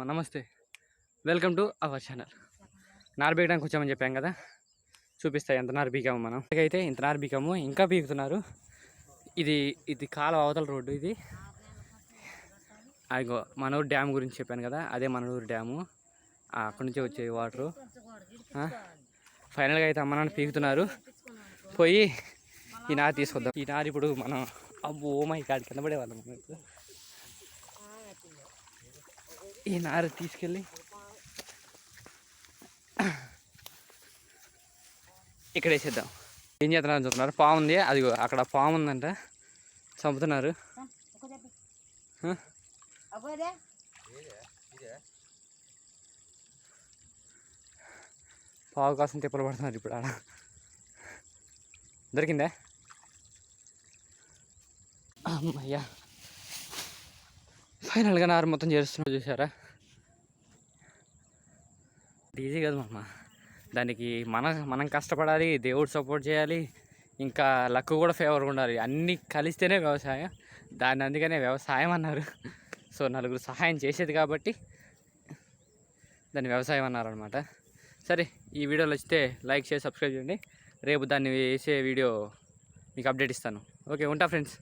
నమస్తే, welcome to our channel. నారు బీగడానికి వచ్చామని చెప్పాం కదా, చూపిస్తాయి ఎంత నారు బీకాము. మనం అయితే ఇంత నారు బీకాము, ఇంకా బీగుతున్నారు. ఇది కాలువ అవతల రోడ్డు. ఇది అదిగో మనూరు డ్యామ్ గురించి చెప్పాను కదా, అదే మనూరు డ్యాము. అక్కడి నుంచే వచ్చాయి వాటరు. ఫైనల్గా అయితే అమ్మ నాన్న పీకుతున్నారు. పోయి ఈ నారు తీసుకొద్దాం. ఈ నారు ఇప్పుడు మనం ఓమై కాడికి కింద పడేవాళ్ళం. ఈ నారు తీసుకెళ్ళి ఇక్కడ వేసేద్దాం. ఏం చేస్తున్నారు చూస్తున్నారు? పాము ఉంది, అది అక్కడ పాము ఉందంట, చంపుతున్నారు. పావు కోసం తిప్పలు పడుతున్నారు ఇప్పుడు. ఆడ దొరికిందా? అమ్మయ్యా, ఫైనల్గా నారు మొత్తం చేస్తున్నారు. చూసారా, ఈజీ కదా మామ. దానికి మనం కష్టపడాలి, దేవుడు సపోర్ట్ చేయాలి, ఇంకా లక్ కూడా ఫేవర్గా ఉండాలి. అన్నీ కలిస్తేనే వ్యవసాయం. అందుకనే వ్యవసాయం అన్నారు. సో నలుగురు సహాయం చేసేది కాబట్టి దాన్ని వ్యవసాయం అన్నారనమాట. సరే, ఈ వీడియోలో వస్తే లైక్ చేసి సబ్స్క్రైబ్ చేయండి. రేపు దాన్ని వేసే వీడియో మీకు అప్డేట్ ఇస్తాను. ఓకే, ఉంటా ఫ్రెండ్స్.